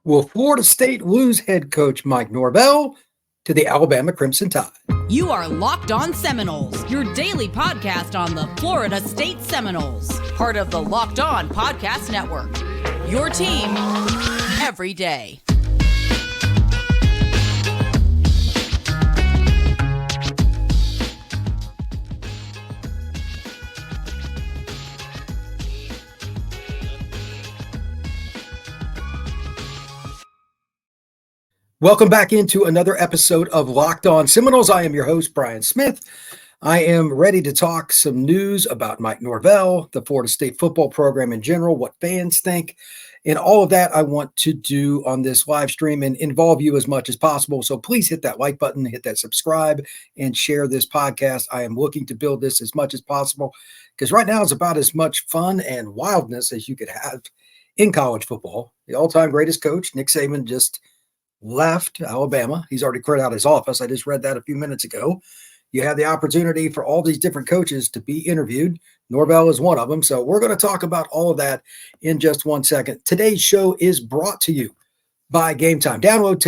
Will Florida State lose head coach Mike Norvell to the Alabama Crimson Tide? You are Locked On Seminoles, your daily podcast on the Florida State Seminoles, part of the Locked On Podcast Network. Your team every day. Welcome back into another episode of Locked On Seminoles. I am your host, Brian Smith. I am ready to talk some news about Mike Norvell, the Florida State football program in general, what fans think, and all of that I want to do on this live stream and involve you as much as possible. So please hit that like button, hit that subscribe, and share this podcast. I am looking to build this as much as possible because right now it's about as much fun and wildness as you could have in college football. The all-time greatest coach, Nick Saban, just left Alabama. He's already cleared out his office. I just read that a few minutes ago. You have the opportunity for all these different coaches to be interviewed. Norvell is one of them. So we're going to talk about all of that in just 1 second. Today's show is brought to you by Gametime. Download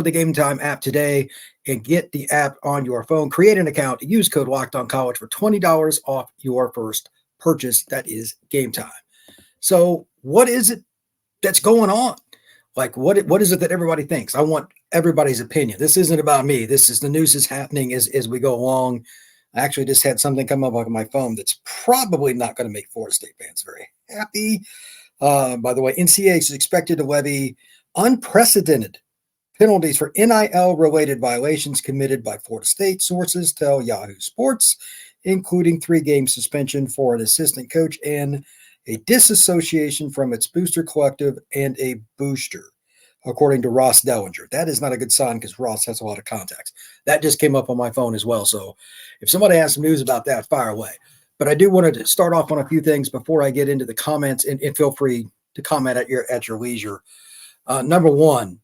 the Gametime app today and get the app on your phone. Create an account. Use code LOCKEDONCollege for $20 off your first purchase. That is Gametime. So what is it that's going on? Like, what is it that everybody thinks? I want everybody's opinion. This isn't about me. This is the news is happening as we go along. I actually just had something come up on my phone that's probably not going to make Florida State fans very happy. By the way, NCAA is expected to levy unprecedented penalties for NIL-related violations committed by Florida State, sources tell Yahoo Sports, including 3-game suspension for an assistant coach and a disassociation from its booster collective and a booster, according to Ross Dellinger. That is not a good sign because Ross has a lot of contacts. That just came up on my phone as well. So if somebody has some news about that, fire away. But I do want to start off on a few things before I get into the comments, and feel free to comment at your leisure. Number one,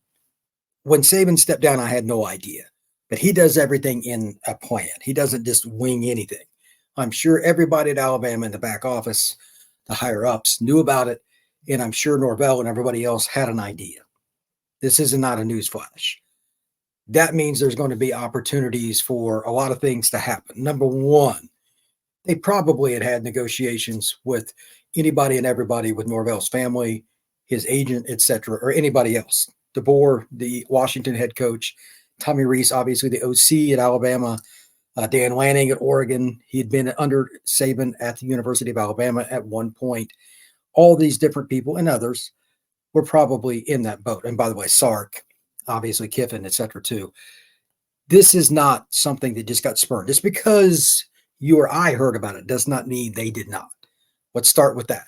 when Saban stepped down, I had no idea. But he does everything in a plan. He doesn't just wing anything. I'm sure everybody at Alabama in the back office, the higher-ups, knew about it, and I'm sure Norvell and everybody else had an idea. This is not a news flash. That means there's going to be opportunities for a lot of things to happen. Number one, they probably had negotiations with anybody and everybody with Norvell's family, his agent, etc., or anybody else. DeBoer, the Washington head coach, Tommy Rees, obviously the OC at Alabama, Dan Lanning at Oregon. He had been under Saban at the University of Alabama at one point. All these different people and others were probably in that boat. And by the way, Sark, obviously Kiffin, et cetera, too. This is not something that just got spurned. Just because you or I heard about it does not mean they did not. Let's start with that.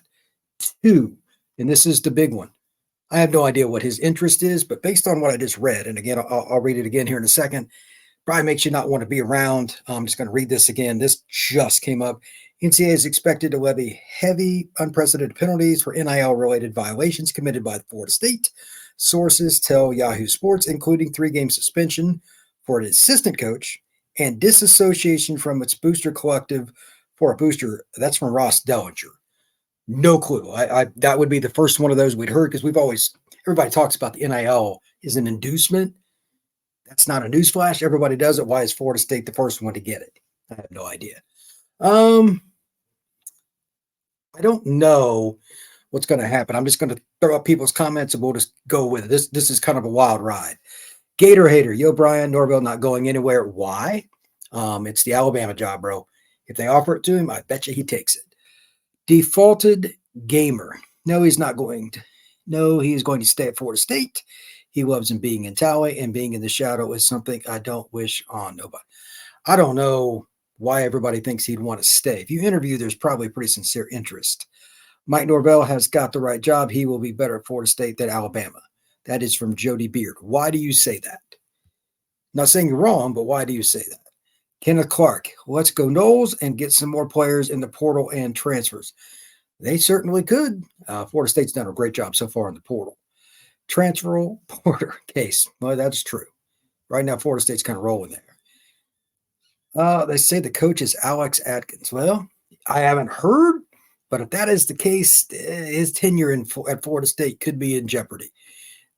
Two, and this is the big one. I have no idea what his interest is, but based on what I just read, and again, I'll read it again here in a second, probably makes you not want to be around. I'm just going to read this again. This just came up. NCAA is expected to levy heavy, unprecedented penalties for NIL-related violations committed by Florida State. Sources tell Yahoo Sports, including 3-game suspension for an assistant coach and disassociation from its booster collective for a booster. That's from Ross Dellinger. No clue. That would be the first one of those we'd heard because everybody talks about the NIL is an inducement. That's not a newsflash. Everybody does it. Why is Florida State the first one to get it? I have no idea. I don't know what's going to happen. I'm just going to throw up people's comments and we'll just go with it. This is kind of a wild ride. Gator Hater, yo, Brian, Norvell not going anywhere. Why? It's the Alabama job, bro. If they offer it to him, I bet you he takes it. Defaulted Gamer. No, he's not going to. No, he is going to stay at Florida State. He loves him being in Tally, and being in the shadow is something I don't wish on nobody. I don't know why everybody thinks he'd want to stay. If you interview, there's probably pretty sincere interest. Mike Norvell has got the right job. He will be better at Florida State than Alabama. That is from Jody Beard. Why do you say that? Not saying you're wrong, but why do you say that? Kenneth Clark, let's go Noles and get some more players in the portal and transfers. They certainly could. Florida State's done a great job so far in the portal. Transfer porter case. Well, that's true. Right now, Florida State's kind of rolling there. They say the coach is Alex Atkins. Well, I haven't heard, but if that is the case, his tenure at Florida State could be in jeopardy.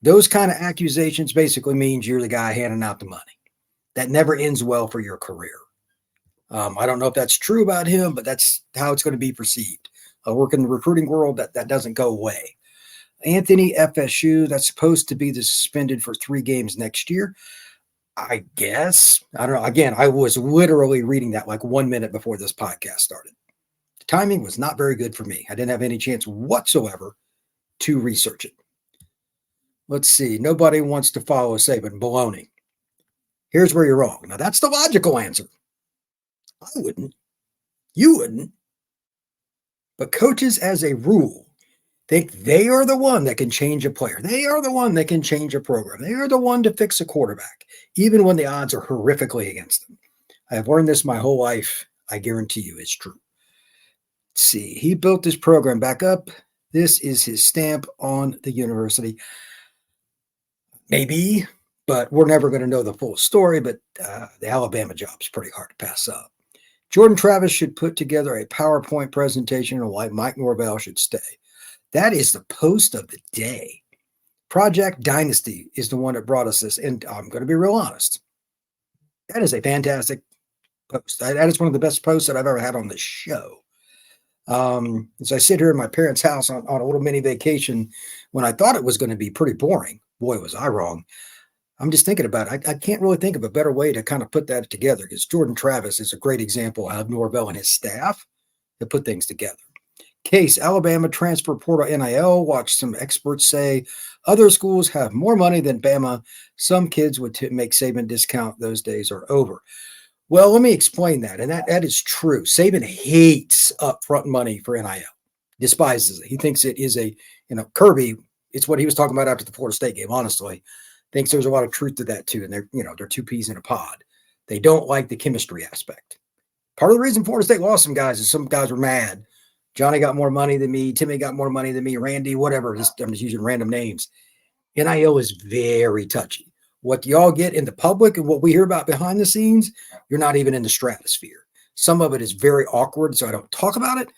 Those kind of accusations basically means you're the guy handing out the money. That never ends well for your career. I don't know if that's true about him, but that's how it's going to be perceived. I work in the recruiting world, that doesn't go away. Anthony, FSU, that's supposed to be suspended for 3 games next year. I guess. I don't know. Again, I was literally reading that like 1 minute before this podcast started. The timing was not very good for me. I didn't have any chance whatsoever to research it. Let's see. Nobody wants to follow Saban. Baloney. Here's where you're wrong. Now, that's the logical answer. I wouldn't. You wouldn't. But coaches, as a rule, think they are the one that can change a player. They are the one that can change a program. They are the one to fix a quarterback, even when the odds are horrifically against them. I have learned this my whole life. I guarantee you it's true. Let's see. He built this program back up. This is his stamp on the university. Maybe, but we're never going to know the full story. But the Alabama job is pretty hard to pass up. Jordan Travis should put together a PowerPoint presentation on why Mike Norvell should stay. That is the post of the day. Project Dynasty is the one that brought us this. And I'm going to be real honest. That is a fantastic post. That is one of the best posts that I've ever had on this show. As I sit here in my parents' house on a little mini vacation, when I thought it was going to be pretty boring, boy, was I wrong. I'm just thinking about it. I can't really think of a better way to kind of put that together, because Jordan Travis is a great example of Norvell and his staff that put things together. Case, Alabama transfer portal NIL. Watch some experts say other schools have more money than Bama. Some kids would make Saban discount. Those days are over. Well, let me explain that. And that is true. Saban hates upfront money for NIL. Despises it. He thinks it is Kirby, it's what he was talking about after the Florida State game, honestly. Thinks there's a lot of truth to that too. And they're 2 peas in a pod. They don't like the chemistry aspect. Part of the reason Florida State lost some guys is some guys were mad. Johnny got more money than me. Timmy got more money than me. Randy, whatever. I'm just using random names. NIL is very touchy. What y'all get in the public and what we hear about behind the scenes, you're not even in the stratosphere. Some of it is very awkward, so I don't talk about it.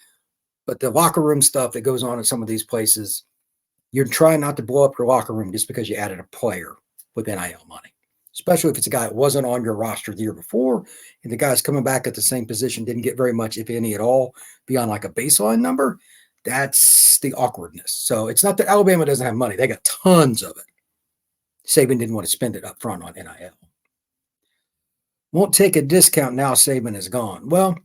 But the locker room stuff that goes on in some of these places, you're trying not to blow up your locker room just because you added a player with NIL money, especially if it's a guy that wasn't on your roster the year before, and the guy's coming back at the same position, didn't get very much, if any at all, beyond like a baseline number. That's the awkwardness. So it's not that Alabama doesn't have money. They got tons of it. Saban didn't want to spend it up front on NIL. Won't take a discount now Saban is gone. Well,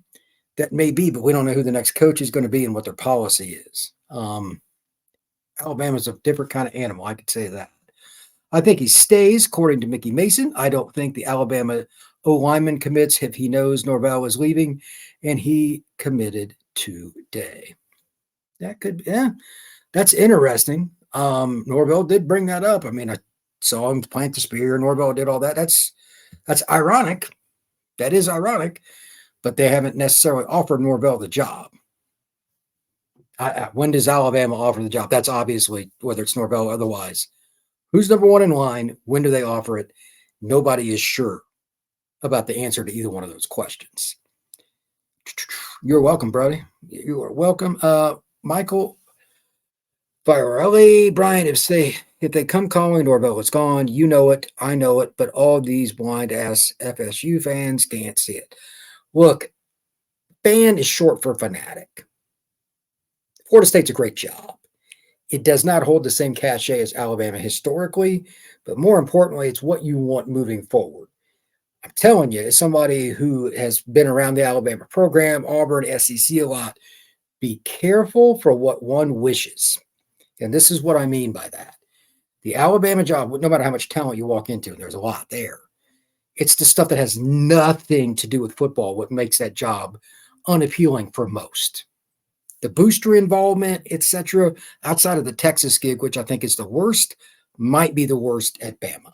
that may be, but we don't know who the next coach is going to be and what their policy is. Alabama's a different kind of animal, I could say that. I think he stays, according to Mickey Mason. I don't think the Alabama O-lineman commits if he knows Norvell is leaving, and he committed today. That could be, that's interesting. Norvell did bring that up. I mean, I saw him plant the spear. Norvell did all that. That's ironic. That is ironic, but they haven't necessarily offered Norvell the job. When does Alabama offer the job? That's obviously, whether it's Norvell or otherwise. Who's number one in line? When do they offer it? Nobody is sure about the answer to either one of those questions. You're welcome, Brody. You are welcome. Michael Fiorelli, Brian, if they come calling Norvell, it's gone. You know it. I know it. But all these blind-ass FSU fans can't see it. Look, fan is short for fanatic. Florida State's a great job. It does not hold the same cachet as Alabama historically, but more importantly, it's what you want moving forward. I'm telling you, as somebody who has been around the Alabama program, Auburn, SEC a lot, be careful for what one wishes. And this is what I mean by that. The Alabama job, no matter how much talent you walk into, and there's a lot there, it's the stuff that has nothing to do with football, what makes that job unappealing for most. The booster involvement, etc., outside of the Texas gig, which I think is the worst, might be the worst at Bama.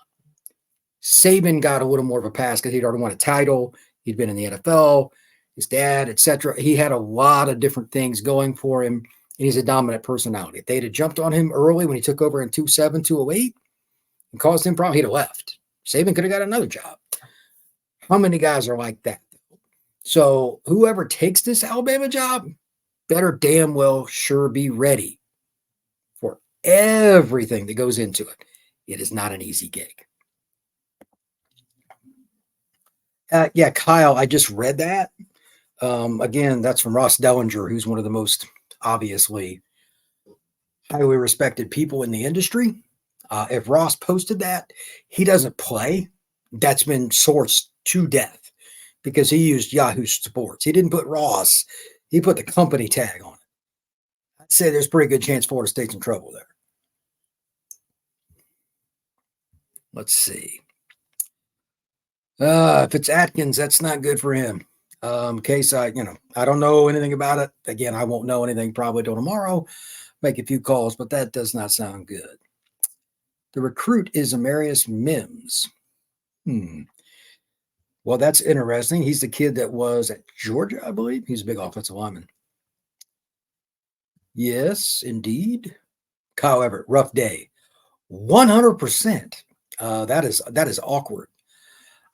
Saban got a little more of a pass because he'd already won a title. He'd been in the NFL, his dad, etc. He had a lot of different things going for him, and he's a dominant personality. If they'd have jumped on him early when he took over in 2007, 2008, and caused him problems, he'd have left. Saban could have got another job. How many guys are like that? So whoever takes this Alabama job better damn well sure be ready for everything that goes into it. It is not an easy gig. Yeah, Kyle, I just read that. Again, that's from Ross Dellinger, who's one of the most obviously highly respected people in the industry. If Ross posted that, he doesn't play. That's been sourced to death because he used Yahoo Sports. He didn't put Ross. He put the company tag on it. I'd say there's a pretty good chance Florida State's in trouble there. Let's see. If it's Atkins, that's not good for him. Case I don't know anything about it. Again, I won't know anything probably till tomorrow. Make a few calls, but that does not sound good. The recruit is Amarius Mims. Well, that's interesting. He's the kid that was at Georgia, I believe. He's a big offensive lineman. Yes, indeed. Kyle Everett, rough day. 100%. That is awkward.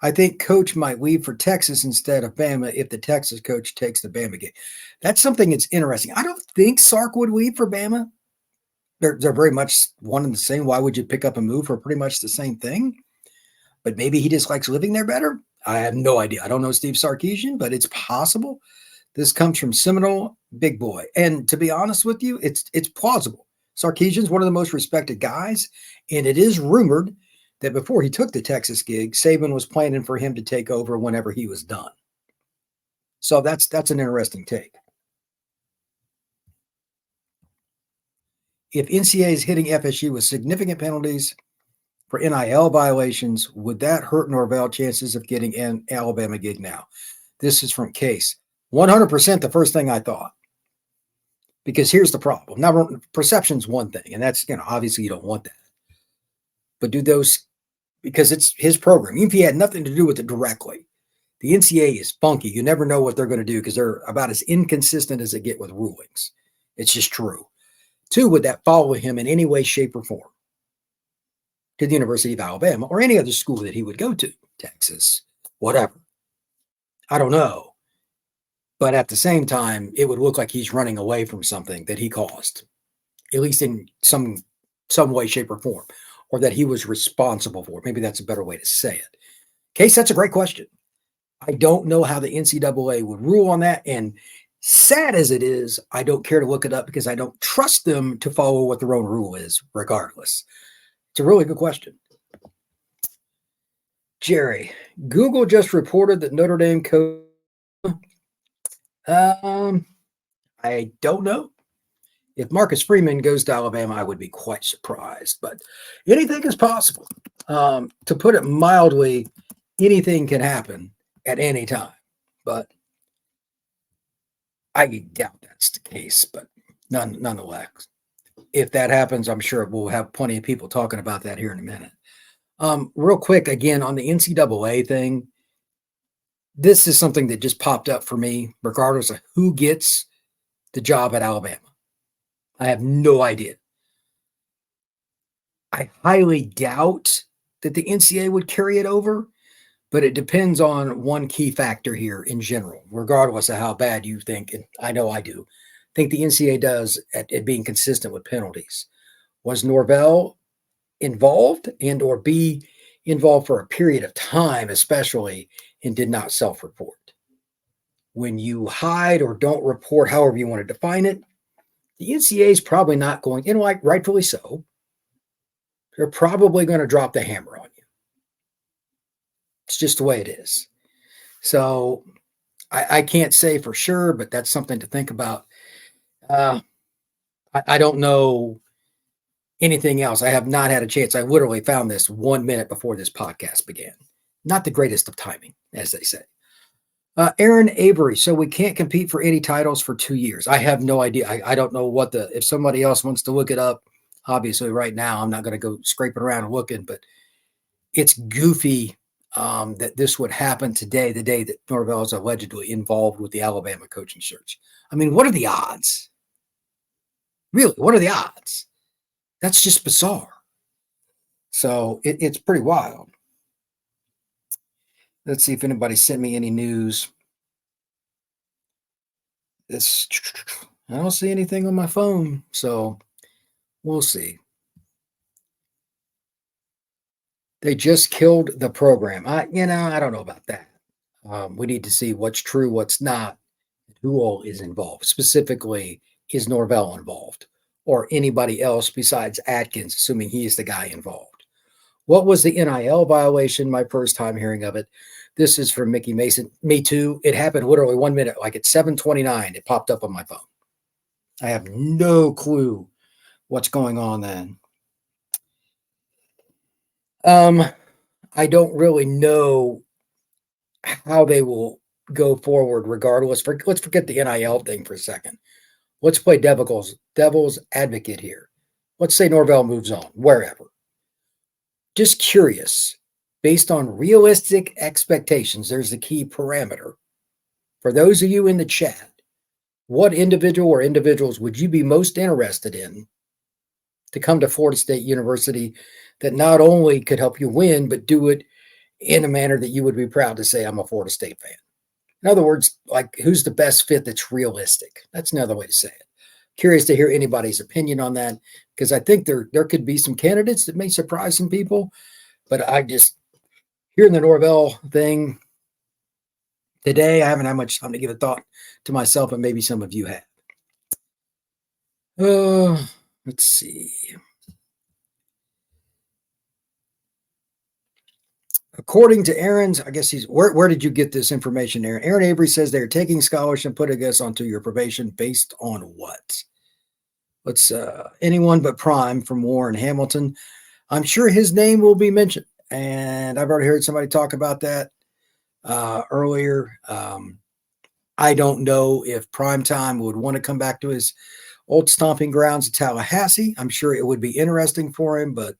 I think coach might leave for Texas instead of Bama if the Texas coach takes the Bama game. That's something that's interesting. I don't think Sark would leave for Bama. They're very much one and the same. Why would you pick up and move for pretty much the same thing? But maybe he just likes living there better. I have no idea. I don't know Steve Sarkisian, but it's possible. This comes from Seminole Big Boy. And to be honest with you, it's plausible. Sarkisian's one of the most respected guys, and it is rumored that before he took the Texas gig, Saban was planning for him to take over whenever he was done. So that's an interesting take. If NCAA is hitting FSU with significant penalties for NIL violations, would that hurt Norvell chances of getting an Alabama gig now? This is from Case. 100% the first thing I thought. Because here's the problem. Now, perception's one thing, and that's, obviously you don't want that. But do those, because it's his program, even if he had nothing to do with it directly, the NCAA is funky. You never know what they're going to do because they're about as inconsistent as they get with rulings. It's just true. 2, would that follow him in any way, shape, or form to the University of Alabama or any other school that he would go to, Texas, whatever? I don't know. But at the same time, it would look like he's running away from something that he caused, at least in some way, shape, or form, or that he was responsible for. Maybe that's a better way to say it. Case, that's a great question. I don't know how the NCAA would rule on that. And sad as it is, I don't care to look it up because I don't trust them to follow what their own rule is, regardless. It's a really good question. Jerry, Google just reported that Notre Dame coach. I don't know. If Marcus Freeman goes to Alabama, I would be quite surprised, but anything is possible. To put it mildly, anything can happen at any time, but I doubt that's the case, but nonetheless, if that happens, I'm sure we'll have plenty of people talking about that here in a minute. Real quick, again, on the NCAA thing, this is something that just popped up for me, regardless of who gets the job at Alabama. I have no idea. I highly doubt that the NCAA would carry it over, but it depends on one key factor here in general, regardless of how bad you think, and I know I do, think the NCAA does at being consistent with penalties. Was Norvell involved and or be involved for a period of time, especially, and did not self-report? When you hide or don't report, however you want to define it, the NCAA is probably not going, and like rightfully so, they're probably going to drop the hammer on you. It's just the way it is. So I can't say for sure, but that's something to think about. I don't know anything else. I have not had a chance. I literally found this 1 minute before this podcast began. Not the greatest of timing, as they say. Aaron Avery. So we can't compete for any titles for 2 years. I have no idea. I don't know if somebody else wants to look it up. Obviously, right now, I'm not going to go scraping around and looking, but it's goofy that this would happen today, the day that Norvell is allegedly involved with the Alabama coaching search. I mean, what are the odds? Really, what are the odds? That's just bizarre. So it's pretty wild. Let's see if anybody sent me any news. I don't see anything on my phone, so we'll see. They just killed the program. I don't know about that. We need to see what's true, what's not, who all is involved. Specifically, is Norvell involved or anybody else besides Atkins, assuming he is the guy involved? What was the NIL violation? My first time hearing of it. This is from Mickey Mason. Me too. It happened literally 1 minute, like at 7:29. It popped up on my phone. I have no clue what's going on then. I don't really know how they will go forward regardless. Let's forget the NIL thing for a second. Let's play devil's advocate here. Let's say Norvell moves on, wherever. Just curious, based on realistic expectations, there's the key parameter. For those of you in the chat, what individual or individuals would you be most interested in to come to Florida State University that not only could help you win, but do it in a manner that you would be proud to say, I'm a Florida State fan? In other words, like, who's the best fit that's realistic? That's another way to say it. Curious to hear anybody's opinion on that, because I think there could be some candidates that may surprise some people, but I just, hearing the Norvell thing today, I haven't had much time to give a thought to myself, and maybe some of you have. Let's see. According to Aaron's, I guess where did you get this information, Aaron? Aaron Avery says they're taking scholarship, putting us onto your probation based on what? Let's, anyone but Prime from Warren Hamilton. I'm sure his name will be mentioned. And I've already heard somebody talk about that earlier. I don't know if Primetime would want to come back to his old stomping grounds of Tallahassee. I'm sure it would be interesting for him, but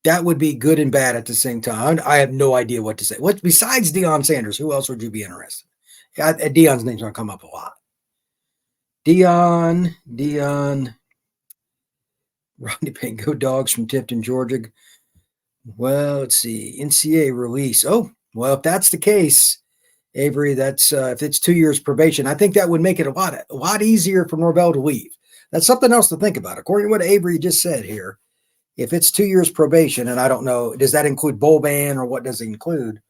that would be good and bad at the same time. I have no idea what to say. What besides Deion Sanders, who else would you be interested in? Deion's name's going to come up a lot. Deion, Rodney Payne, go Dogs from Tifton, Georgia. Well, let's see. NCAA release. Oh, well, if that's the case, Avery, that's if it's 2 years probation, I think that would make it a lot easier for Norvell to leave. That's something else to think about. According to what Avery just said here, if it's 2 years probation, and I don't know, does that include bowl ban or what does it include?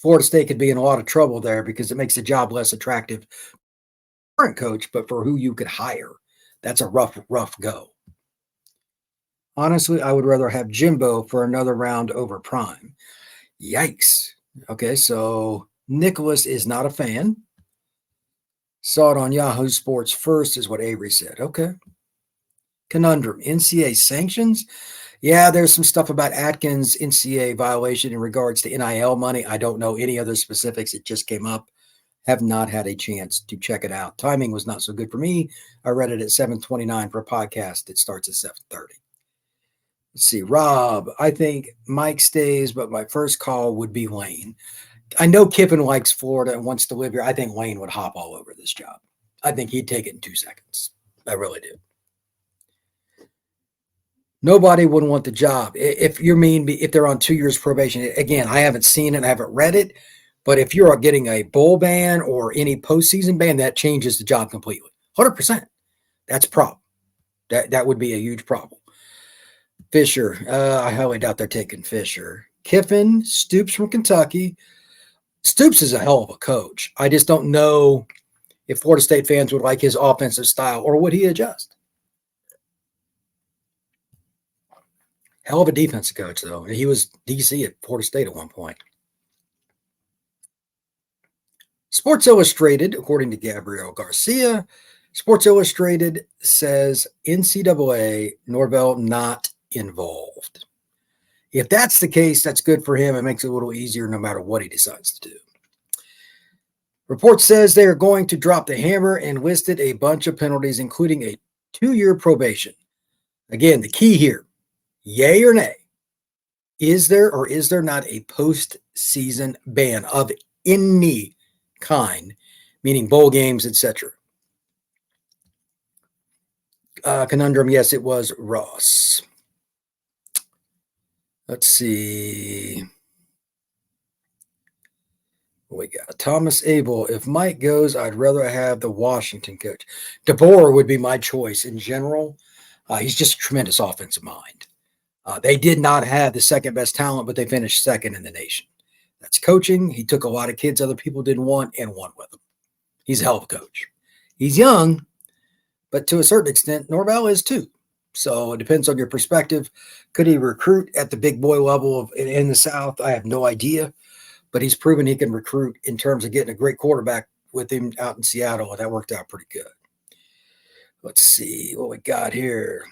Florida State could be in a lot of trouble there because it makes the job less attractive. Current coach, but for who you could hire, that's a rough go. Honestly, I would rather have Jimbo for another round over Prime. Yikes. Okay, so Nicholas is not a fan. Saw it on Yahoo Sports first is what Avery said. Okay. Conundrum. NCAA sanctions. Yeah, there's some stuff about Atkins' NCAA violation in regards to NIL money. I don't know any other specifics. It just came up. Have not had a chance to check it out. Timing was not so good for me. I read it at 7:29 for a podcast that starts at 7:30. Let's see. Rob, I think Mike stays, but my first call would be Lane. I know Kiffin likes Florida and wants to live here. I think Lane would hop all over this job. I think he'd take it in 2 seconds. I really do. Nobody would want the job. If they're on 2 years probation, again, I haven't seen it, I haven't read it, but if you're getting a bowl ban or any postseason ban, that changes the job completely. 100%. That's a problem. That would be a huge problem. Fisher, I highly doubt they're taking Fisher. Kiffin, Stoops from Kentucky. Stoops is a hell of a coach. I just don't know if Florida State fans would like his offensive style, or would he adjust? Hell of a defensive coach, though. He was DC at Florida State at one point. Sports Illustrated, according to Gabriel Garcia, Sports Illustrated says NCAA, Norvell not involved. If that's the case, that's good for him. It makes it a little easier no matter what he decides to do. Report says they are going to drop the hammer and listed a bunch of penalties, including a 2-year probation. Again, the key here, yay or nay, is there or is there not a postseason ban of any kind, meaning bowl games, etc.? Conundrum, yes, it was Ross. Let's see. We got Thomas Abel. If Mike goes, I'd rather have the Washington coach. DeBoer would be my choice in general. He's just a tremendous offensive mind. They did not have the second best talent, but they finished second in the nation. That's coaching. He took a lot of kids other people didn't want and won with them. He's a hell of a coach. He's young, but to a certain extent, Norvell is too. So it depends on your perspective. Could he recruit at the big boy level in the South? I have no idea, but he's proven he can recruit in terms of getting a great quarterback with him out in Seattle, and that worked out pretty good. Let's see what we got here.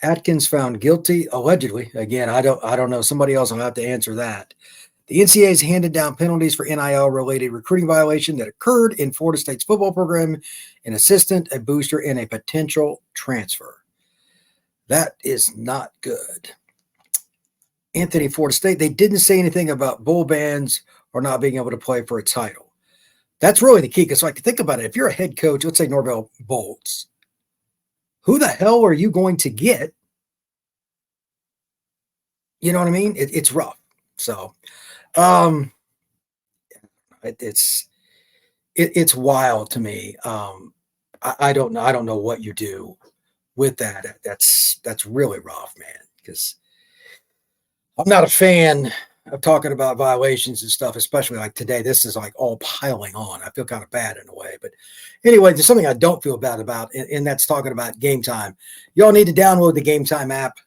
Atkins found guilty, allegedly. Again, I don't know. Somebody else will have to answer that. The NCAA has handed down penalties for NIL-related recruiting violation that occurred in Florida State's football program, an assistant, a booster, and a potential transfer. That is not good. Anthony, Florida State, they didn't say anything about bowl bans or not being able to play for a title. That's really the key, because like, think about it. If you're a head coach, let's say Norvell bowls, who the hell are you going to get? You know what I mean? It's rough. So, it's wild to me. I don't know what you do with that. That's really rough, man, because I'm not a fan of talking about violations and stuff, especially like today. This is like all piling on. I feel kind of bad in a way, but anyway, there's something I don't feel bad about, and that's talking about Gametime. Y'all need to download the Gametime app.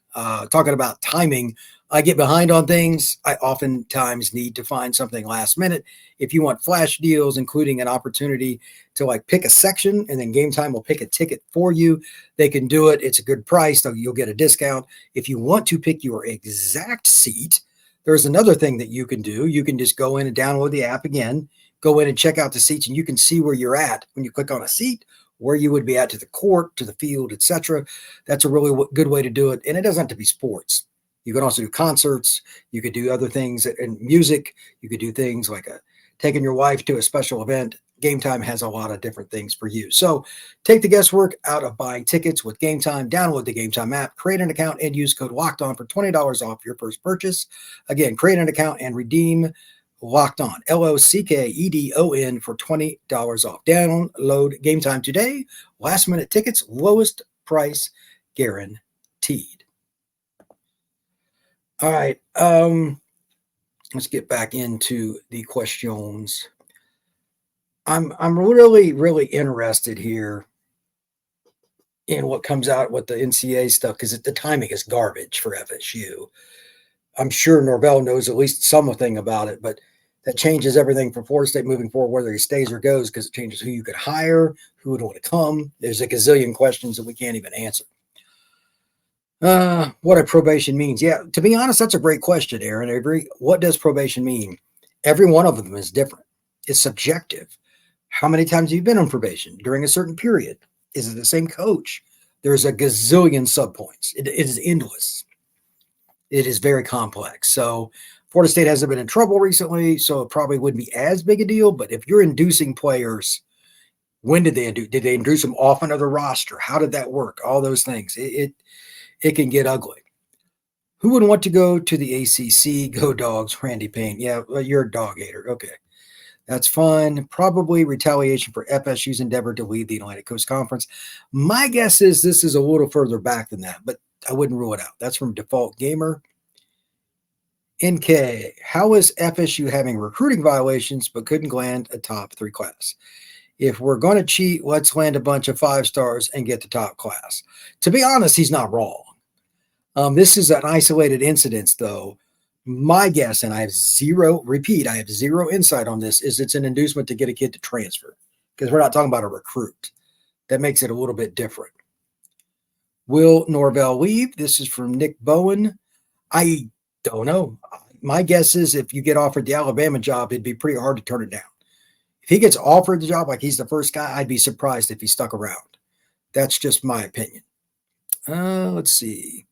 Talking about timing, I get behind on things. I oftentimes need to find something last minute. If you want flash deals, including an opportunity to like pick a section, and then Gametime will pick a ticket for you, they can do it. It's a good price, so you'll get a discount. If you want to pick your exact seat, there's another thing that you can do. You can just go in and download the app again, go in and check out the seats, and you can see where you're at when you click on a seat, where you would be at to the court, to the field, etc. That's a really good way to do it. And it doesn't have to be sports. You can also do concerts. You could do other things and music. You could do things like taking your wife to a special event. Gametime has a lot of different things for you. So take the guesswork out of buying tickets with Gametime. Download the Gametime app, create an account, and use code LOCKEDON for $20 off your first purchase. Again, create an account and redeem Locked On, LOCKEDON for $20 off. Download Gametime today. Last minute tickets, lowest price guaranteed. All right. Let's get back into the questions. I'm really, really interested here in what comes out with the NCAA stuff, because the timing is garbage for FSU. I'm sure Norvell knows at least something about it, but that changes everything for Florida State moving forward, whether he stays or goes, because it changes who you could hire, who would want to come. There's a gazillion questions that we can't even answer. What a probation means. Yeah, to be honest, that's a great question, Aaron. What does probation mean? Every one of them is different. It's subjective. How many times have you been on probation during a certain period? Is it the same coach? There's a gazillion subpoints. It is endless. It is very complex. So Florida State hasn't been in trouble recently, so it probably wouldn't be as big a deal. But if you're inducing players, when did they induce? Did they induce them off another roster? How did that work? All those things. It can get ugly. Who would want to go to the ACC? Go Dogs, Randy Payne. Yeah, well, you're a dog hater. Okay. That's fun. Probably retaliation for FSU's endeavor to lead the Atlantic Coast Conference. My guess is this is a little further back than that, but I wouldn't rule it out. That's from Default Gamer. NK, how is FSU having recruiting violations but couldn't land a top 3 class? If we're going to cheat, let's land a bunch of 5 stars and get the top class. To be honest, he's not wrong. This is an isolated incident, though. My guess, and I have zero insight on this, is it's an inducement to get a kid to transfer, because we're not talking about a recruit. That makes it a little bit different. Will Norvell leave? This is from Nick Bowen. I don't know. My guess is if you get offered the Alabama job, it'd be pretty hard to turn it down. If he gets offered the job like he's the first guy, I'd be surprised if he stuck around. That's just my opinion. Let's see.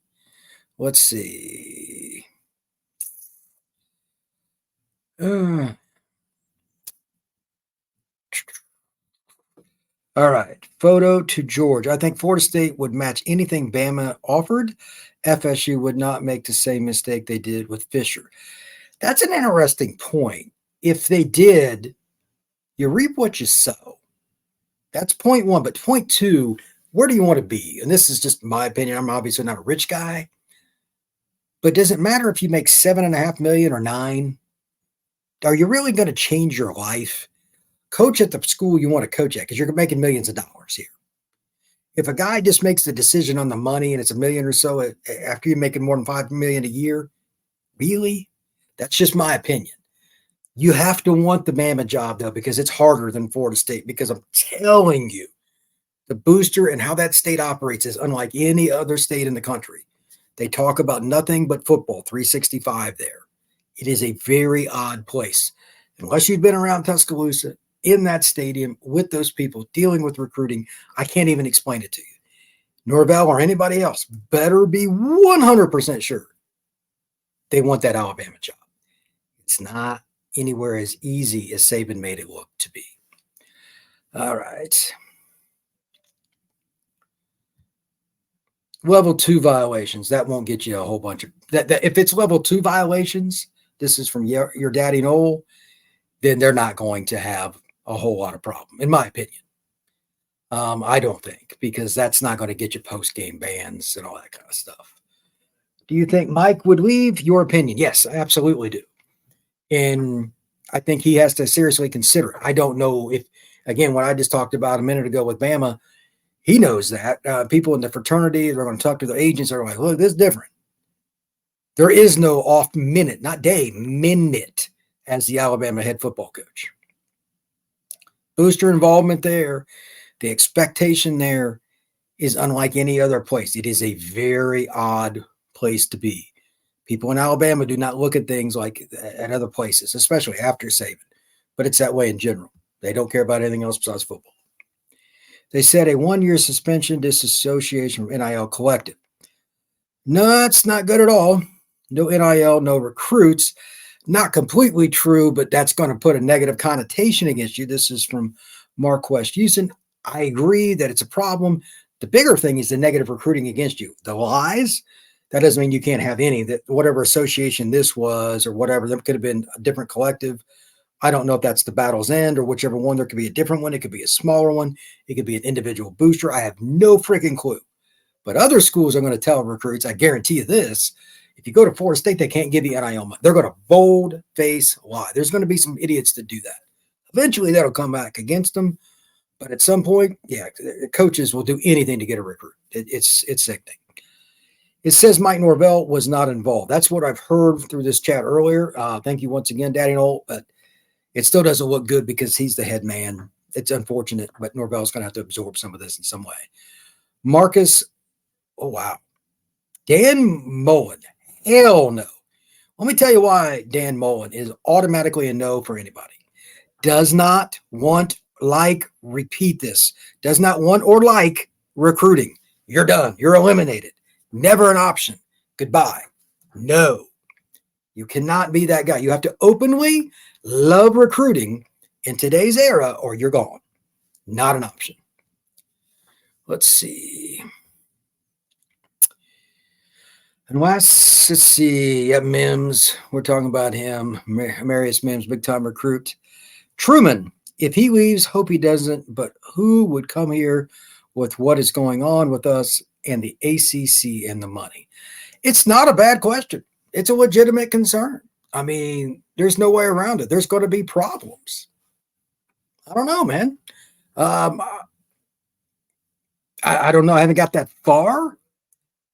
All right. Photo to George. I think Florida State would match anything Bama offered. FSU would not make the same mistake they did with Fisher. That's an interesting point. If they did, you reap what you sow. That's point one. But point two, where do you want to be? And this is just my opinion. I'm obviously not a rich guy, but does it matter if you make $7.5 million or $9 million? Are you really going to change your life? Coach at the school you want to coach at, because you're making millions of dollars here. If a guy just makes the decision on the money and it's $1 million or so after you're making more than $5 million a year, really? That's just my opinion. You have to want the Bama job, though, because it's harder than Florida State, because I'm telling you, the booster and how that state operates is unlike any other state in the country. They talk about nothing but football, 365 there. It is a very odd place. Unless you've been around Tuscaloosa, in that stadium, with those people, dealing with recruiting, I can't even explain it to you. Norvell or anybody else better be 100% sure they want that Alabama job. It's not anywhere as easy as Saban made it look to be. All right. Level 2 violations, that won't get you a whole bunch of that. If it's level 2 violations, this is from your daddy Noel, then they're not going to have a whole lot of problem, in my opinion. I don't think, because that's not going to get you post-game bans and all that kind of stuff. Do you think Mike would leave? Your opinion? Yes, I absolutely do. And I think he has to seriously consider it. I don't know if, again, what I just talked about a minute ago with Bama, he knows that. People in the fraternity, they're going to talk to their agents. They're like, look, this is different. There is no off minute, not day, minute as the Alabama head football coach. Booster involvement there, the expectation there is unlike any other place. It is a very odd place to be. People in Alabama do not look at things like at other places, especially after Saban, but it's that way in general. They don't care about anything else besides football. They said a 1-year suspension, disassociation from NIL collective. No, that's not good at all. No NIL, no recruits. Not completely true, but that's going to put a negative connotation against you. This is from Marquest Houston. I agree that it's a problem. The bigger thing is the negative recruiting against you. The lies, that doesn't mean you can't have any. That whatever association this was or whatever, that could have been a different collective. I don't know if that's the battle's end or whichever one. There could be a different one. It could be a smaller one. It could be an individual booster. I have no freaking clue. But other schools are going to tell recruits, I guarantee you this, if you go to Florida State, they can't give you NIL money. They're going to bold-face lie. There's going to be some idiots that do that. Eventually, that'll come back against them. But at some point, yeah, coaches will do anything to get a recruit. It's sickening. It says Mike Norvell was not involved. That's what I've heard through this chat earlier. Thank you once again, Daddy Noel. But it still doesn't look good because he's the head man. It's unfortunate, but Norvell's going to have to absorb some of this in some way. Marcus, oh, wow. Dan Mullen. Hell no. Let me tell you why Dan Mullen is automatically a no for anybody. Does not want, repeat this, does not want or like recruiting. You're done. You're eliminated. Never an option. Goodbye. No. You cannot be that guy. You have to openly love recruiting in today's era or you're gone. Not an option. Let's see. And let's see. Yeah, Mims. We're talking about him. Marius Mims, big-time recruit. Truman, if he leaves, hope he doesn't, but who would come here with what is going on with us and the ACC and the money? It's not a bad question. It's a legitimate concern. I mean, there's no way around it. There's going to be problems. I don't know, man. I don't know. I haven't got that far.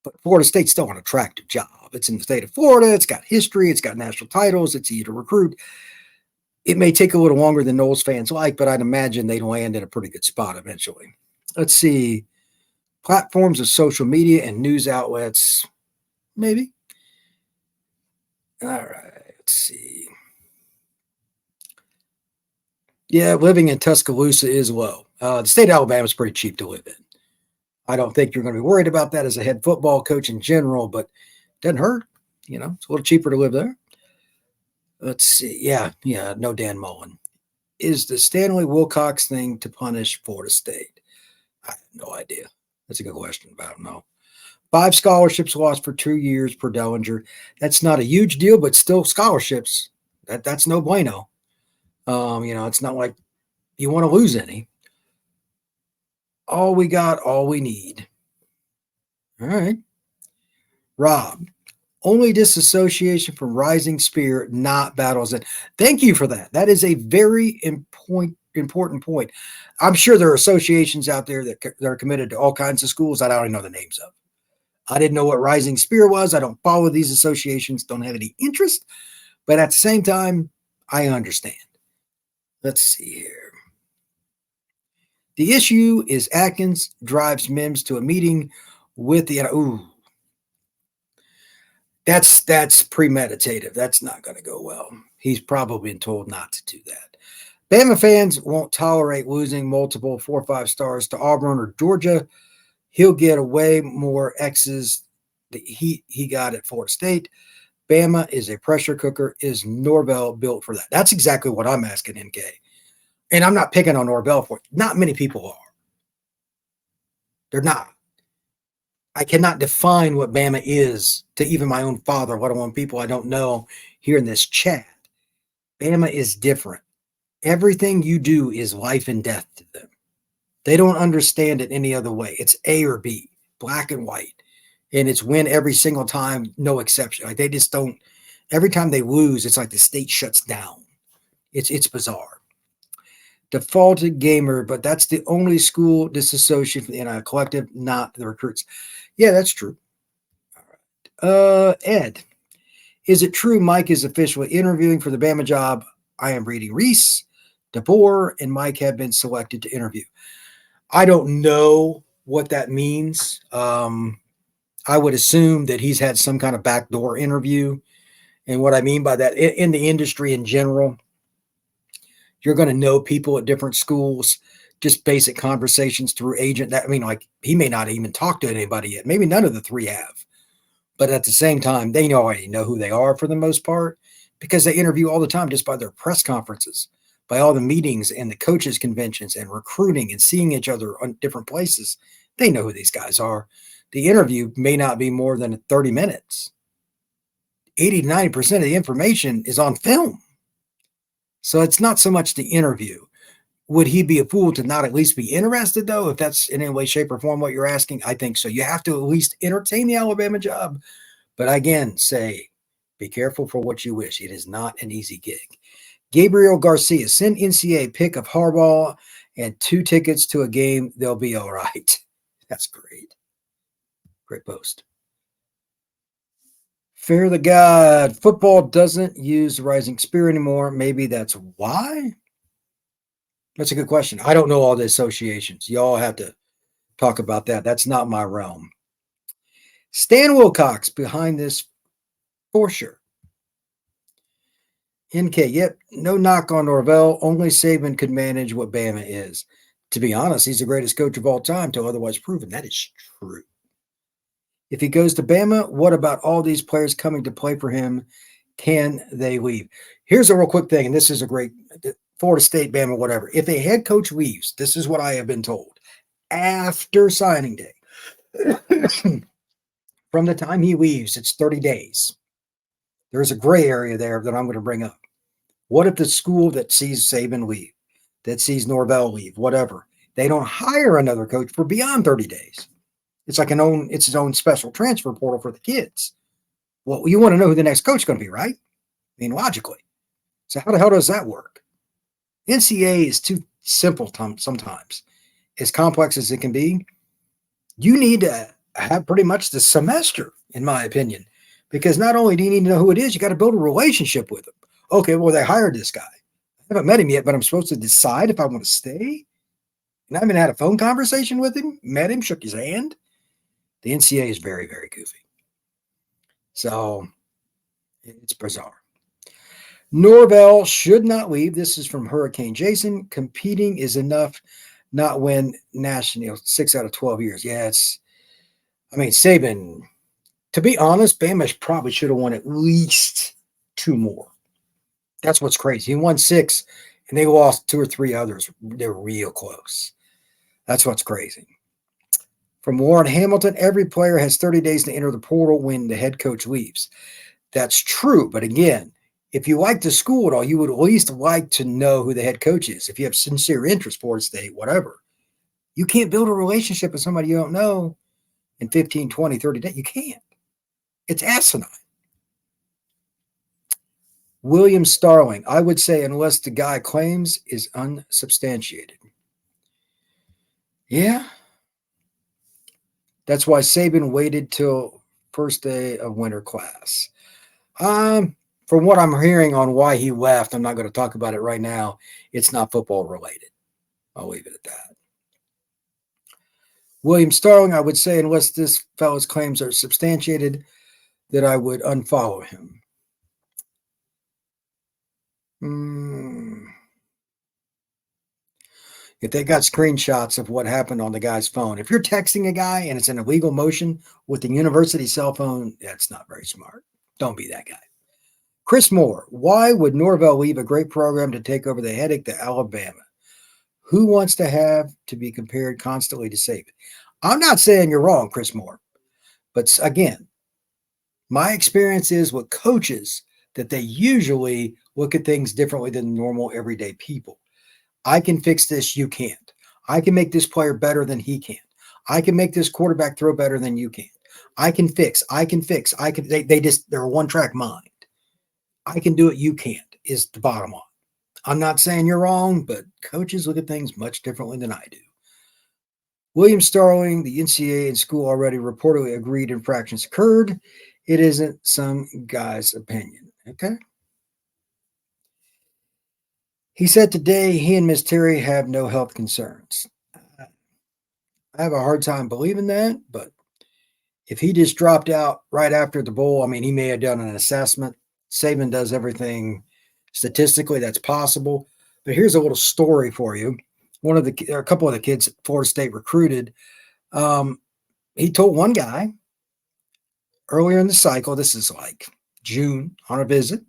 But Florida State's still an attractive job. It's in the state of Florida. It's got history. It's got national titles. It's easy to recruit. It may take a little longer than Noles fans like, but I'd imagine they'd land in a pretty good spot eventually. Let's see. Platforms of social media and news outlets. Maybe. All right. Let's see. Yeah, living in Tuscaloosa is low. The state of Alabama is pretty cheap to live in. I don't think you're going to be worried about that as a head football coach in general, but it doesn't hurt. You know, it's a little cheaper to live there. Let's see. Yeah, no Dan Mullen. Is the Stanley Wilcox thing to punish Florida State? I have no idea. That's a good question, but I don't know. 5 scholarships lost for 2 years per Dellinger. That's not a huge deal, but still scholarships. That's no bueno. It's not like you want to lose any. All we got, all we need. All right. Rob, only disassociation from rising spirit, not battles. And thank you for that. That is a very important point. I'm sure there are associations out there that are committed to all kinds of schools that I don't even know the names of. I didn't know what rising spirit was. I don't follow these associations, don't have any interest. But at the same time, I understand. Let's see here. The issue is Atkins drives Mims to a meeting with the That's premeditative. That's not going to go well. He's probably been told not to do that. Bama fans won't tolerate losing multiple 4 or 5 stars to Auburn or Georgia. He'll get away more X's that he got at Florida State. Bama is a pressure cooker. Is Norvell built for that? That's exactly what I'm asking, NK. And I'm not picking on Norvell for it. Not many people are. They're not. I cannot define what Bama is to even my own father, let alone people I don't know here in this chat. Bama is different. Everything you do is life and death to them. They don't understand it any other way. It's A or B, black and white. And it's win every single time, no exception. Like they just don't, every time they lose, it's like the state shuts down. It's bizarre. Defaulted gamer, but that's the only school disassociation in a collective, not the recruits. Yeah, that's true. All right. Ed, is it true Mike is officially interviewing for the Bama job? I am reading Reese, DeBoer, and Mike have been selected to interview. I don't know what that means. I would assume that he's had some kind of backdoor interview. And what I mean by that, in the industry in general, you're going to know people at different schools, just basic conversations through agent. Like he may not even talk to anybody yet. Maybe none of the 3 have. But at the same time, they already know who they are for the most part because they interview all the time just by their press conferences, by all the meetings and the coaches' conventions and recruiting and seeing each other on different places. They know who these guys are. The interview may not be more than 30 minutes. 80 to 90% of the information is on film. So it's not so much the interview. Would he be a fool to not at least be interested, though, if that's in any way, shape, or form what you're asking? I think so. You have to at least entertain the Alabama job. But again, say, be careful for what you wish. It is not an easy gig. Gabriel Garcia, send NCAA pick of Harbaugh and 2 tickets to a game. They'll be all right. That's great. Great post. Fear the God. Football doesn't use the rising spirit anymore. Maybe that's why. That's a good question. I don't know all the associations. Y'all have to talk about that. That's not my realm. Stan Wilcox behind this for sure. NK, yep, no knock on Norvell. Only Saban could manage what Bama is. To be honest, he's the greatest coach of all time till otherwise proven. That is true. If he goes to Bama, what about all these players coming to play for him? Can they leave? Here's a real quick thing, and this is a great Florida State, Bama, whatever. If a head coach leaves, this is what I have been told, after signing day, from the time he leaves, it's 30 days. There's a gray area there that I'm going to bring up. What if the school that sees Saban leave, that sees Norvell leave, whatever, they don't hire another coach for beyond 30 days? It's like it's its own special transfer portal for the kids. Well, you want to know who the next coach is going to be, right? I mean, logically. So how the hell does that work? NCAA is too simple sometimes. As complex as it can be, you need to have pretty much the semester, in my opinion, because not only do you need to know who it is, you got to build a relationship with them. Okay, well, they hired this guy. I haven't met him yet, but I'm supposed to decide if I want to stay. And I haven't had a phone conversation with him, met him, shook his hand. The NCAA is very, very goofy. So it's bizarre. Norvell should not leave. This is from Hurricane Jason. Competing is enough, not win national 6 out of 12 years. Yeah, Saban, to be honest, Bama probably should have won at least 2 more. That's what's crazy. He won 6, and they lost 2 or 3 others. They're real close. That's what's crazy. From Warren Hamilton, every player has 30 days to enter the portal when the head coach leaves. That's true. But again, if you like the school at all, you would at least like to know who the head coach is. If you have sincere interest, Florida State, whatever, You can't build a relationship with somebody you don't know in 15, 20, 30 days. You can't. It's asinine. William Starling, I would say unless the guy claims is unsubstantiated. Yeah. That's why Saban waited till first day of winter class. From what I'm hearing on why he left, I'm not going to talk about it right now. It's not football related. I'll leave it at that. William Starling, I would say unless this fellow's claims are substantiated, that I would unfollow him. If they got screenshots of what happened on the guy's phone, if you're texting a guy and it's an illegal motion with the university cell phone, that's not very smart. Don't be that guy. Chris Moore, why would Norvell leave a great program to take over the headache to Alabama? Who wants to have to be compared constantly to Saban? I'm not saying you're wrong, Chris Moore. But again, my experience is with coaches that they usually look at things differently than normal everyday people. I can fix this, you can't. I can make this player better than he can. I can make this quarterback throw better than you can. I can fix. They're a one-track mind. I can do it, you can't, is the bottom line. I'm not saying you're wrong, but coaches look at things much differently than I do. William Starling, the NCAA and school already reportedly agreed infractions occurred. It isn't some guy's opinion. Okay. He said today he and Miss Terry have no health concerns. I have a hard time believing that, but if he just dropped out right after the bowl, I mean, he may have done an assessment. Saban does everything statistically that's possible. But here's a little story for you. A couple of the kids Florida State recruited, he told one guy earlier in the cycle, this is like June, on a visit,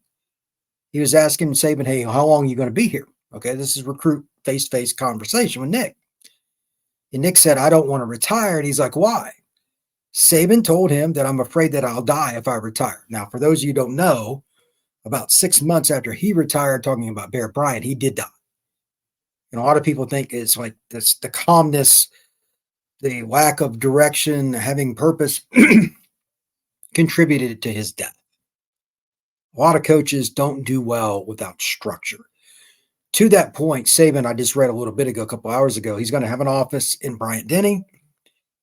he was asking Saban, hey, how long are you going to be here? Okay, this is recruit face-to-face conversation with Nick. And Nick said, I don't want to retire. And he's like, why? Saban told him that I'm afraid that I'll die if I retire. Now, for those of you who don't know, about 6 months after he retired, talking about Bear Bryant, he did die. And a lot of people think it's like this, the calmness, the lack of direction, having purpose contributed to his death. A lot of coaches don't do well without structure. To that point, Saban, I just read a little bit ago, a couple hours ago, he's going to have an office in Bryant-Denny.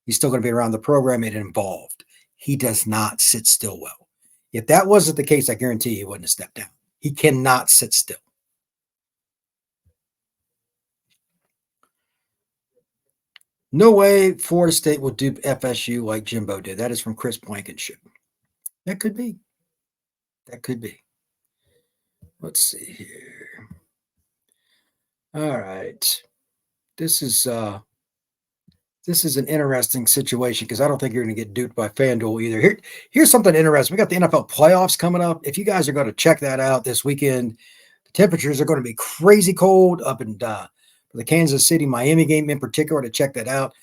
He's still going to be around the program and involved. He does not sit still well. If that wasn't the case, I guarantee he wouldn't have stepped down. He cannot sit still. No way Florida State will do FSU like Jimbo did. That is from Chris Blankenship. That could be. That could be. Let's see here. All right. This is an interesting situation because I don't think you're going to get duped by FanDuel either. Here's something interesting. We got the NFL playoffs coming up. If you guys are going to check that out this weekend, the temperatures are going to be crazy cold up in the Kansas City-Miami game in particular, to check that out.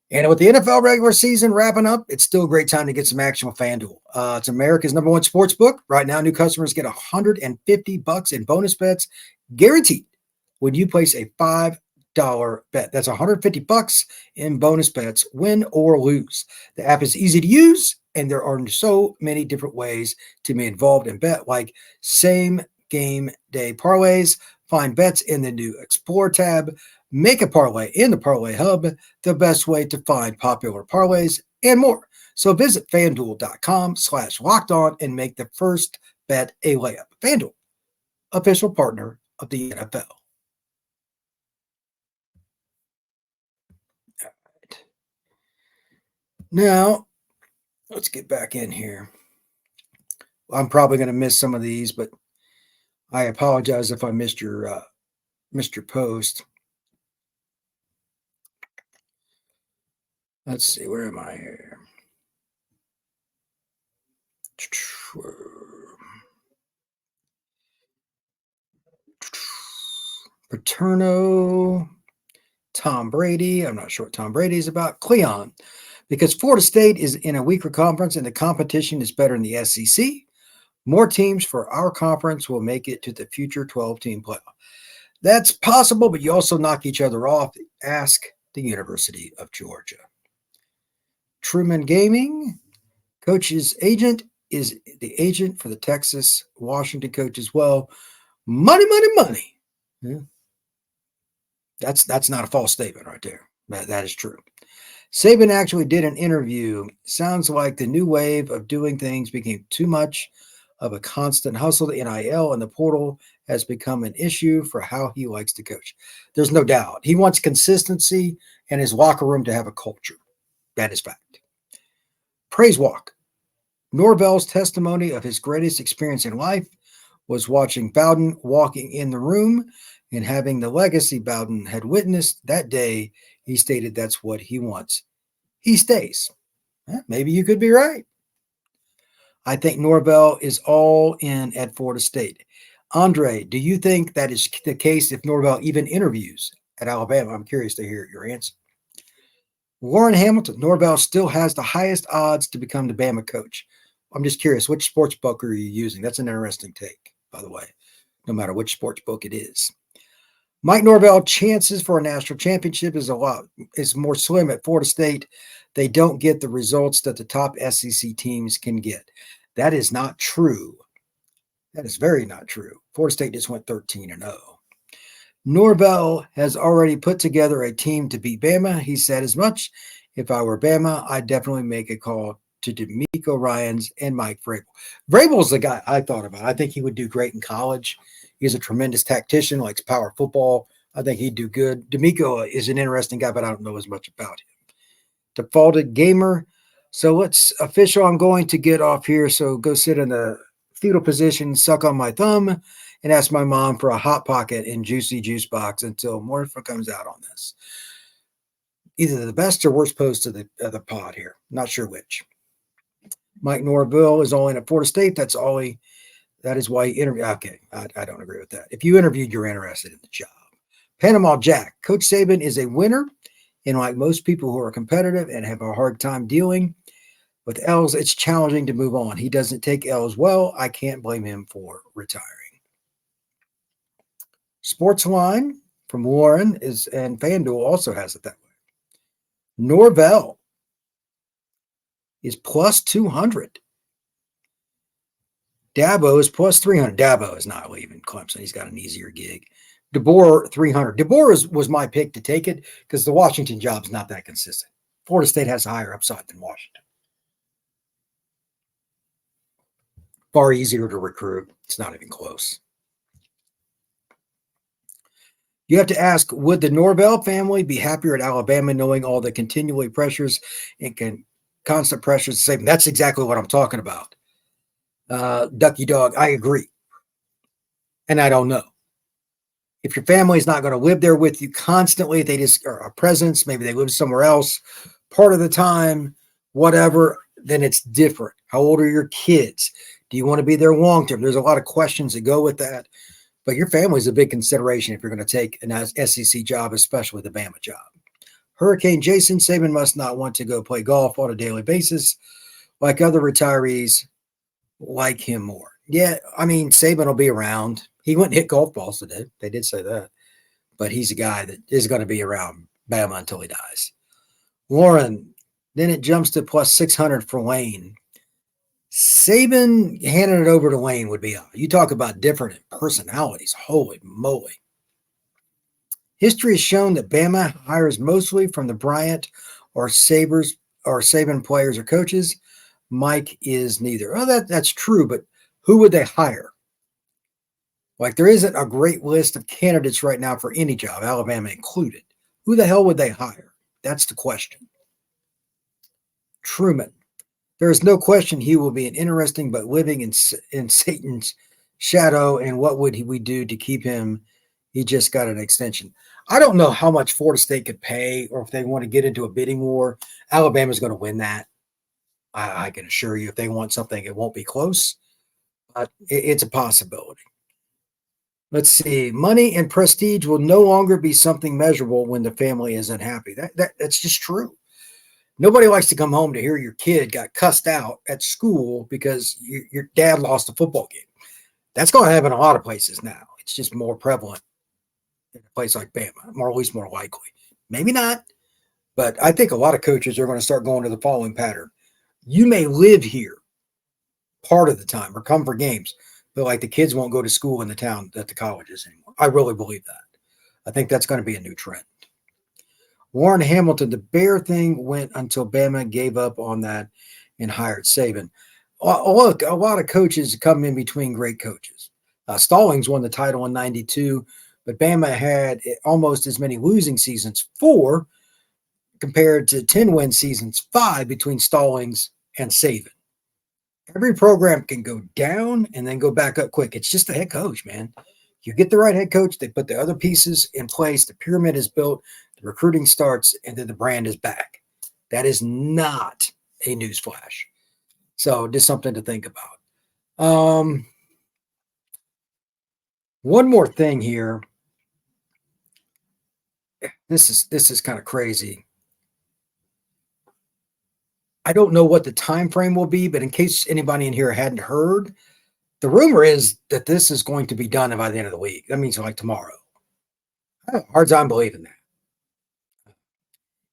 And with the NFL regular season wrapping up, it's still a great time to get some action with FanDuel. It's America's number one sportsbook. Right now, new customers get $150 in bonus bets guaranteed when you place a $5 bet. That's $150 in bonus bets, win or lose. The app is easy to use, and there are so many different ways to be involved in bet, like same game day parlays. Find bets in the new Explore tab. Make a parlay in the Parlay Hub, the best way to find popular parlays, and more. So visit FanDuel.com/lockedon and make the first bet a layup. FanDuel, official partner of the NFL. All right. Now, let's get back in here. I'm probably going to miss some of these, but I apologize if I missed your post. Let's see, where am I here? Paterno, Tom Brady. I'm not sure what Tom Brady is about. Cleon, because Florida State is in a weaker conference and the competition is better in the SEC. More teams for our conference will make it to the future 12-team playoff. That's possible, but you also knock each other off. Ask the University of Georgia. Truman Gaming, coach's agent, is the agent for the Texas Washington coach as well. Money, money, money. Yeah. That's not a false statement right there. That is true. Saban actually did an interview. Sounds like the new wave of doing things became too much of a constant hustle. The NIL and the portal has become an issue for how he likes to coach. There's no doubt. He wants consistency and his locker room to have a culture. That is fact. Praise Walk. Norvell's testimony of his greatest experience in life was watching Bowden walking in the room and having the legacy Bowden had witnessed that day. He stated that's what he wants. He stays. Maybe you could be right. I think Norvell is all in at Florida State. Andre, do you think that is the case if Norvell even interviews at Alabama? I'm curious to hear your answer. Warren Hamilton, Norvell still has the highest odds to become the Bama coach. I'm just curious, which sports book are you using? That's an interesting take, by the way, no matter which sports book it is. Mike Norvell chances for a national championship is more slim at Florida State. They don't get the results that the top SEC teams can get. That is not true. That is very not true. Florida State just went 13-0. Norvell has already put together a team to beat Bama. He said as much. If I were Bama, I'd definitely make a call to D'Amico Ryans and Mike Vrabel. Vrabel's the guy I thought about. I think he would do great in college. He's a tremendous tactician, likes power football. I think he'd do good. D'Amico is an interesting guy, but I don't know as much about him. Defaulted gamer. So it's official. I'm going to get off here. So go sit in the fetal position, suck on my thumb, and ask my mom for a Hot Pocket and juicy juice box until more info comes out on this. Either the best or worst post of the pod here. Not sure which. Mike Norvell is only at Florida State. That is why he interviewed. Okay, I don't agree with that. If you interviewed, you're interested in the job. Panama Jack. Coach Saban is a winner. And like most people who are competitive and have a hard time dealing with L's, it's challenging to move on. He doesn't take L's well. I can't blame him for retiring. Sportsline from Warren and FanDuel also has it that way. Norvell is plus 200. Dabo is plus 300. Dabo is not leaving Clemson. He's got an easier gig. DeBoer, 300. DeBoer was my pick to take it because the Washington job is not that consistent. Florida State has a higher upside than Washington. Far easier to recruit. It's not even close. You have to ask, would the Norvell family be happier at Alabama knowing all the continually pressures and constant pressures? That's exactly what I'm talking about. Ducky Dog, I agree. And I don't know. If your family is not going to live there with you constantly, they just are a presence, maybe they live somewhere else part of the time, whatever, then it's different. How old are your kids? Do you want to be there long term? There's a lot of questions that go with that. But your family is a big consideration if you're going to take an SEC job, especially the Bama job. Hurricane Jason, Saban must not want to go play golf on a daily basis like other retirees like him more. Yeah, I mean, Saban will be around. He went and hit golf balls today. They did say that. But he's a guy that is going to be around Bama until he dies. Warren, then it jumps to plus 600 for Lane. Saban handing it over to Lane would be up. You talk about different personalities. Holy moly. History has shown that Bama hires mostly from the Bryant or Saban players or coaches. Mike is neither. Oh, that's true, but who would they hire? Like, there isn't a great list of candidates right now for any job, Alabama included. Who the hell would they hire? That's the question. Truman. There is no question he will be an interesting but living in Satan's shadow, and what would we do to keep him? He just got an extension. I don't know how much Florida State could pay or if they want to get into a bidding war. Alabama's going to win that. I can assure you if they want something, it won't be close. But it's a possibility. Let's see. Money and prestige will no longer be something measurable when the family isn't happy. That's just true. Nobody likes to come home to hear your kid got cussed out at school because your dad lost a football game. That's going to happen in a lot of places now. It's just more prevalent in a place like Bama, or at least more likely. Maybe not, But I think a lot of coaches are going to start going to the following pattern. You may live here part of the time or come for games, but like the kids won't go to school in the town that the college is anymore. I really believe that. I think that's going to be a new trend. Warren Hamilton, the Bear thing went until Bama gave up on that and hired Saban. Look, a lot of coaches come in between great coaches. Stallings won the title in 92, but Bama had almost as many losing seasons, 4, compared to 10-win seasons, 5 between Stallings and Saban. Every program can go down and then go back up quick. It's just the head coach, man. You get the right head coach, they put the other pieces in place, the pyramid is built, the recruiting starts, and then the brand is back. That is not a newsflash. So just something to think about. One more thing here. This is kind of crazy. I don't know what the time frame will be, but in case anybody in here hadn't heard, the rumor is that this is going to be done by the end of the week. That means like tomorrow. I have a hard time believing that.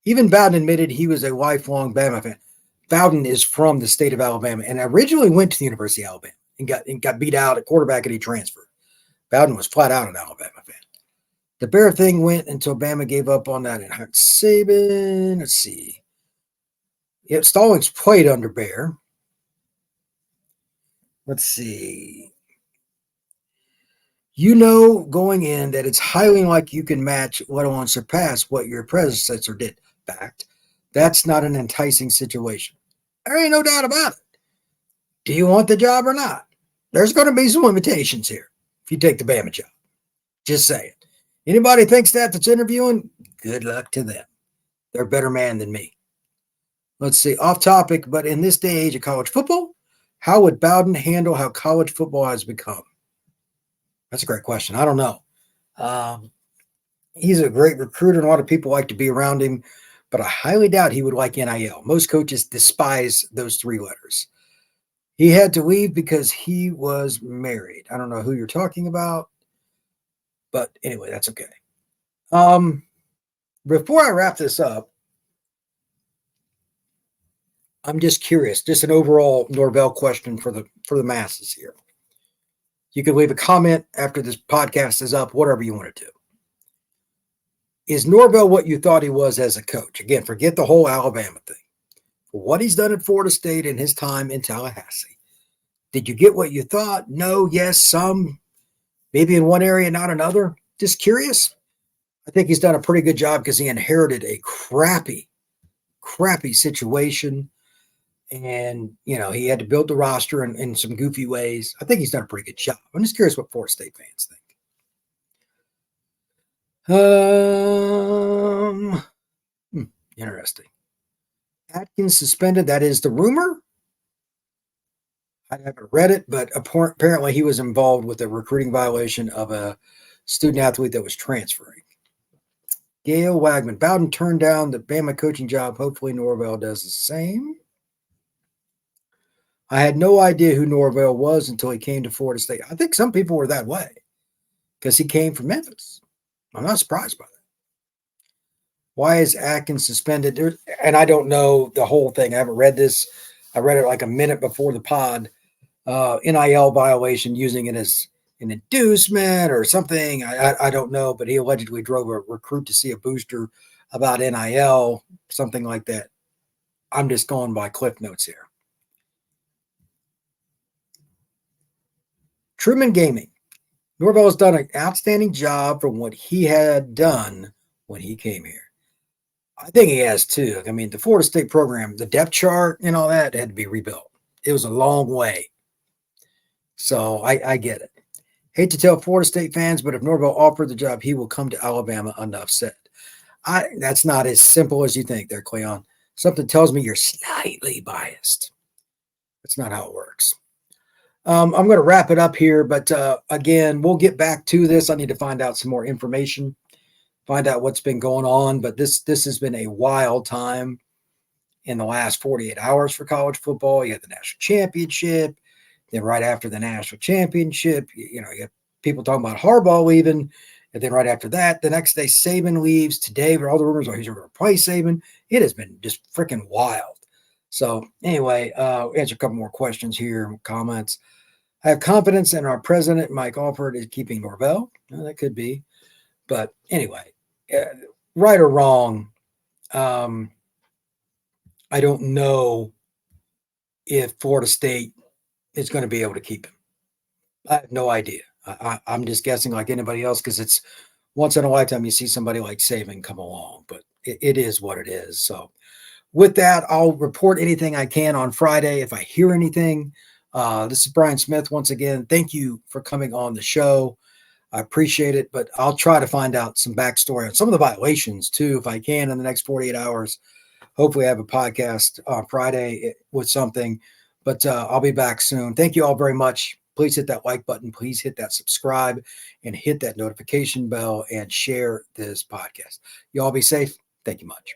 Even Bowden admitted he was a lifelong Bama fan. Bowden is from the state of Alabama and originally went to the University of Alabama and got beat out at quarterback and he transferred. Bowden was flat out an Alabama fan. The Bear thing went until Bama gave up on that and hired Saban. Let's see. Yep, Stallings played under Bear. Let's see. You know going in that it's highly unlikely you can match, let alone surpass, what your predecessor did. Fact. That's not an enticing situation. There ain't no doubt about it. Do you want the job or not? There's going to be some limitations here if you take the Bama job. Just saying. Anybody thinks that's interviewing, good luck to them. They're a better man than me. Let's see, off topic, but in this day and age of college football, how would Bowden handle how college football has become? That's a great question. I don't know. He's a great recruiter, and a lot of people like to be around him, but I highly doubt he would like NIL. Most coaches despise those 3 letters. He had to leave because he was married. I don't know who you're talking about, but anyway, that's okay. Before I wrap this up, I'm just curious, just an overall Norvell question for the masses here. You can leave a comment after this podcast is up, whatever you want to do. Is Norvell what you thought he was as a coach? Again, forget the whole Alabama thing. For what he's done at Florida State in his time in Tallahassee. Did you get what you thought? No, yes, some. Maybe in one area, not another. Just curious. I think he's done a pretty good job because he inherited a crappy situation. And, he had to build the roster in some goofy ways. I think he's done a pretty good job. I'm just curious what Florida State fans think. Interesting. Atkins suspended. That is the rumor. I haven't read it, but apparently he was involved with a recruiting violation of a student athlete that was transferring. Gail Wagman. Bowden turned down the Bama coaching job. Hopefully Norvell does the same. I had no idea who Norvell was until he came to Florida State. I think some people were that way because he came from Memphis. I'm not surprised by that. Why is Atkins suspended? And I don't know the whole thing. I haven't read this. I read it like a minute before the pod. NIL violation, using it as an inducement or something. I don't know, but he allegedly drove a recruit to see a booster about NIL, something like that. I'm just going by cliff notes here. Truman Gaming. Norvell has done an outstanding job from what he had done when he came here. I think he has too. I mean, the Florida State program, the depth chart and all that had to be rebuilt. It was a long way. So I get it. Hate to tell Florida State fans, but if Norvell offered the job, he will come to Alabama, enough said. That's not as simple as you think there, Cleon. Something tells me you're slightly biased. That's not how it works. I'm going to wrap it up here, but again, we'll get back to this. I need to find out some more information, find out what's been going on, but this has been a wild time in the last 48 hours for college football. You had the national championship. Then right after the national championship, you have people talking about Harbaugh leaving. And then right after that, the next day, Saban leaves. Today, where all the rumors are he's going to replace Saban. It has been just freaking wild. So anyway, answer a couple more questions here, comments. I have confidence in our president, Mike Alford, is keeping Norvell. Well, that could be. But anyway, right or wrong, I don't know if Florida State is going to be able to keep him. I have no idea. I'm just guessing like anybody else because it's once in a lifetime you see somebody like Saban come along. But it is what it is. So with that, I'll report anything I can on Friday if I hear anything. This is Brian Smith once again. Thank you for coming on the show. I appreciate it, but I'll try to find out some backstory on some of the violations too, if I can, in the next 48 hours. Hopefully I have a podcast on Friday with something, but I'll be back soon. Thank you all very much. Please hit that like button. Please hit that subscribe and hit that notification bell and share this podcast. You all be safe. Thank you much.